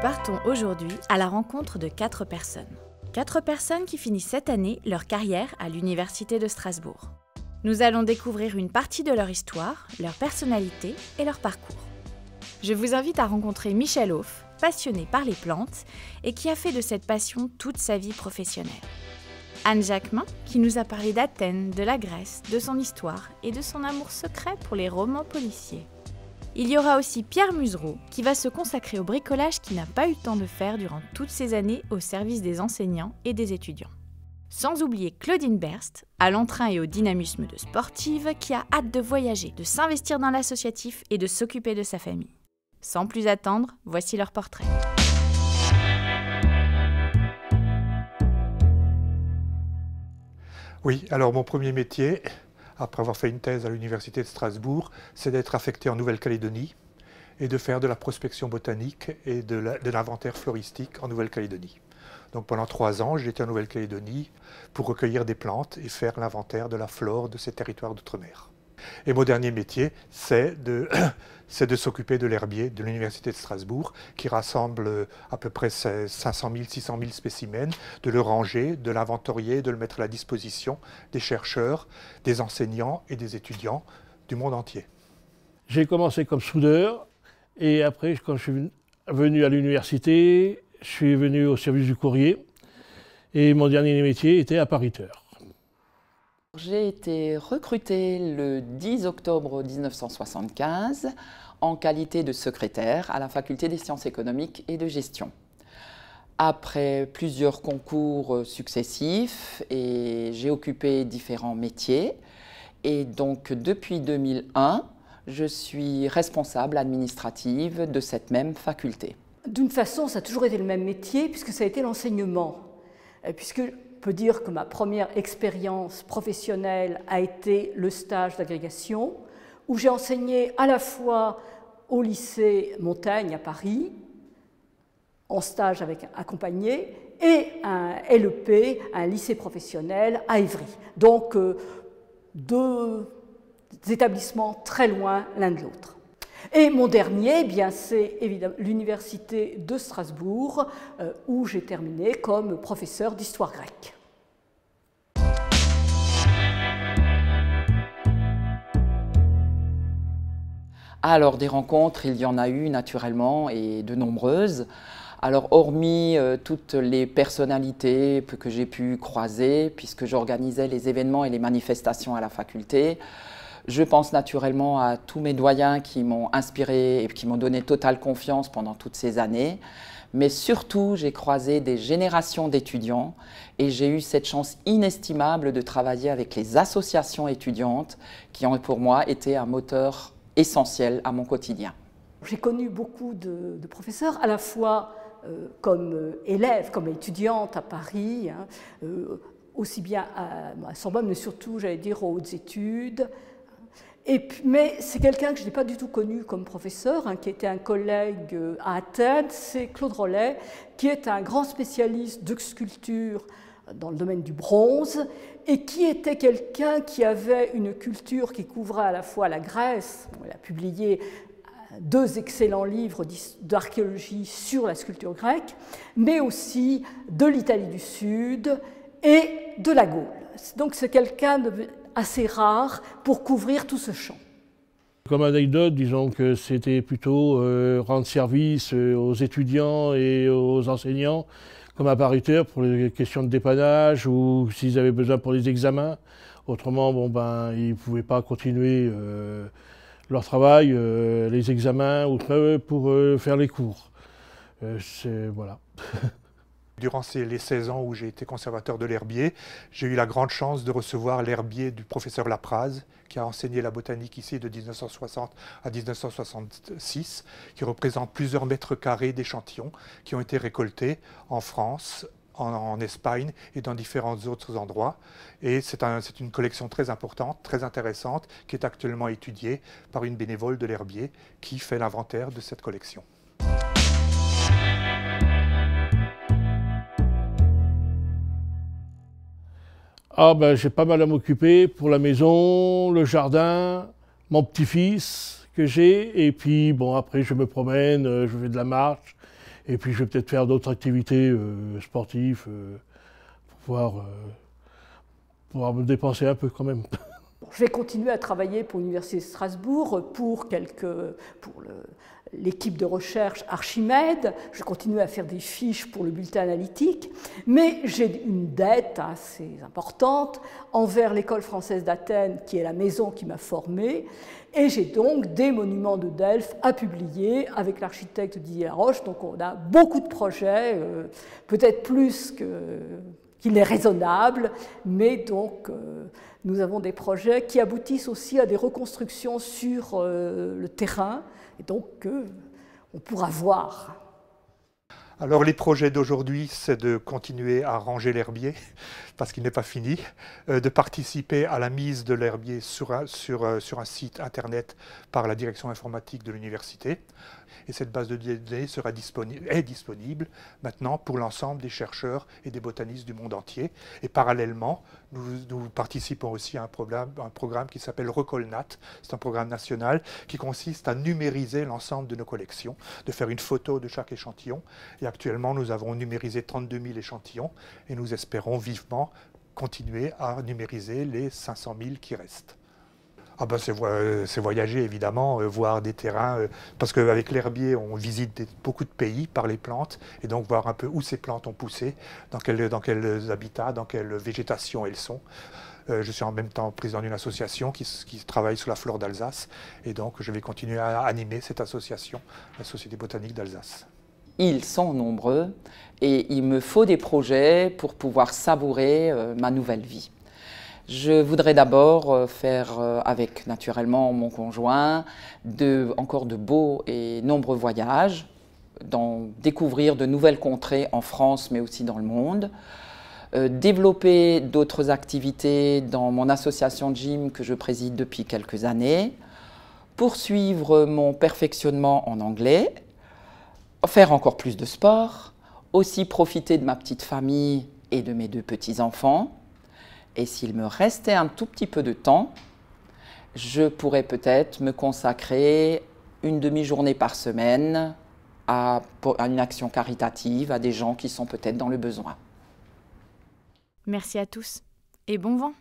partons aujourd'hui à la rencontre de 4 personnes. 4 personnes qui finissent cette année leur carrière à l'Université de Strasbourg. Nous allons découvrir une partie de leur histoire, leur personnalité et leur parcours. Je vous invite à rencontrer Michel Hoff, passionné par les plantes et qui a fait de cette passion toute sa vie professionnelle. Anne Jacquemin, qui nous a parlé d'Athènes, de la Grèce, de son histoire et de son amour secret pour les romans policiers. Il y aura aussi Pierre Musereau, qui va se consacrer au bricolage qu'il n'a pas eu le temps de faire durant toutes ces années au service des enseignants et des étudiants. Sans oublier Claudine Berst, à l'entrain et au dynamisme de sportive, qui a hâte de voyager, de s'investir dans l'associatif et de s'occuper de sa famille. Sans plus attendre, voici leur portrait. Oui, alors mon premier métier, après avoir fait une thèse à l'Université de Strasbourg, c'est d'être affecté en Nouvelle-Calédonie et de faire de la prospection botanique et de l'inventaire floristique en Nouvelle-Calédonie. Donc pendant 3 ans, j'étais en Nouvelle-Calédonie pour recueillir des plantes et faire l'inventaire de la flore de ces territoires d'outre-mer. Et mon dernier métier, c'est de s'occuper de l'herbier de l'Université de Strasbourg, qui rassemble à peu près 500 000, 600 000 spécimens, de le ranger, de l'inventorier, de le mettre à la disposition des chercheurs, des enseignants et des étudiants du monde entier. J'ai commencé comme soudeur et après, quand je suis venu à l'université, je suis venu au service du courrier et mon dernier métier était appariteur. J'ai été recrutée le 10 octobre 1975 en qualité de secrétaire à la faculté des sciences économiques et de gestion. Après plusieurs concours successifs, j'ai occupé différents métiers et donc depuis 2001, je suis responsable administrative de cette même faculté. D'une façon, ça a toujours été le même métier puisque ça a été l'enseignement. Puisque on peut dire que ma première expérience professionnelle a été le stage d'agrégation, où j'ai enseigné à la fois au lycée Montaigne à Paris, en stage avec accompagné, et un LEP, un lycée professionnel à Évry. Donc 2 établissements très loin l'un de l'autre. Et mon dernier, c'est évidemment l'Université de Strasbourg, où j'ai terminé comme professeur d'histoire grecque. Alors des rencontres, il y en a eu naturellement et de nombreuses. Alors hormis toutes les personnalités que j'ai pu croiser, puisque j'organisais les événements et les manifestations à la faculté, je pense naturellement à tous mes doyens qui m'ont inspiré et qui m'ont donné totale confiance pendant toutes ces années. Mais surtout, j'ai croisé des générations d'étudiants et j'ai eu cette chance inestimable de travailler avec les associations étudiantes qui ont pour moi été un moteur essentiel à mon quotidien. J'ai connu beaucoup de professeurs, à la fois comme élève, comme étudiante à Paris, aussi bien à Sorbonne, mais surtout, j'allais dire, aux hautes études. Mais c'est quelqu'un que je n'ai pas du tout connu comme professeur, qui était un collègue à Athènes, c'est Claude Rollet, qui est un grand spécialiste de sculpture dans le domaine du bronze, et qui était quelqu'un qui avait une culture qui couvrait à la fois la Grèce. Il a publié 2 excellents livres d'archéologie sur la sculpture grecque, mais aussi de l'Italie du Sud et de la Gaule. Donc c'est quelqu'un assez rare pour couvrir tout ce champ. Comme anecdote, disons que c'était plutôt rendre service aux étudiants et aux enseignants comme appariteur pour les questions de dépannage ou s'ils avaient besoin pour les examens. Autrement, ils ne pouvaient pas continuer leur travail, les examens pour faire les cours. Voilà. Durant les 16 ans où j'ai été conservateur de l'herbier, j'ai eu la grande chance de recevoir l'herbier du professeur Lapraz, qui a enseigné la botanique ici de 1960 à 1966, qui représente plusieurs mètres carrés d'échantillons qui ont été récoltés en France, en Espagne et dans différents autres endroits. Et c'est une collection très importante, très intéressante, qui est actuellement étudiée par une bénévole de l'herbier qui fait l'inventaire de cette collection. J'ai pas mal à m'occuper pour la maison, le jardin, mon petit-fils que j'ai, et puis après je me promène, je fais de la marche, Et puis je vais peut-être faire d'autres activités sportives pour pouvoir me dépenser un peu quand même. Je vais continuer à travailler pour l'Université de Strasbourg, pour l'équipe de recherche Archimède. Je vais continuer à faire des fiches pour le bulletin analytique, mais j'ai une dette assez importante envers l'École française d'Athènes, qui est la maison qui m'a formée, et j'ai donc des monuments de Delphes à publier avec l'architecte Didier Laroche. Donc on a beaucoup de projets, peut-être plus qu'il est raisonnable, mais donc nous avons des projets qui aboutissent aussi à des reconstructions sur le terrain, et donc on pourra voir. Alors les projets d'aujourd'hui, c'est de continuer à ranger l'herbier, parce qu'il n'est pas fini, de participer à la mise de l'herbier sur un site internet par la direction informatique de l'université. Et cette base de données est disponible maintenant pour l'ensemble des chercheurs et des botanistes du monde entier. Et parallèlement, nous participons aussi à un programme qui s'appelle Recolnat. C'est un programme national qui consiste à numériser l'ensemble de nos collections, de faire une photo de chaque échantillon. Et actuellement, nous avons numérisé 32 000 échantillons et nous espérons vivement continuer à numériser les 500 000 qui restent. Ah ben c'est voyager évidemment, voir des terrains, parce qu'avec l'herbier on visite beaucoup de pays par les plantes, et donc voir un peu où ces plantes ont poussé, dans quels habitats, dans quelle végétation elles sont. Je suis en même temps président d'une association qui travaille sur la flore d'Alsace, et donc je vais continuer à animer cette association, la Société botanique d'Alsace. Ils sont nombreux et il me faut des projets pour pouvoir savourer ma nouvelle vie. Je voudrais d'abord faire avec naturellement mon conjoint encore de beaux et nombreux voyages, découvrir de nouvelles contrées en France mais aussi dans le monde, développer d'autres activités dans mon association de gym que je préside depuis quelques années, poursuivre mon perfectionnement en anglais, faire encore plus de sport, aussi profiter de ma petite famille et de mes 2 petits-enfants. Et s'il me restait un tout petit peu de temps, je pourrais peut-être me consacrer une demi-journée par semaine à une action caritative, à des gens qui sont peut-être dans le besoin. Merci à tous et bon vent!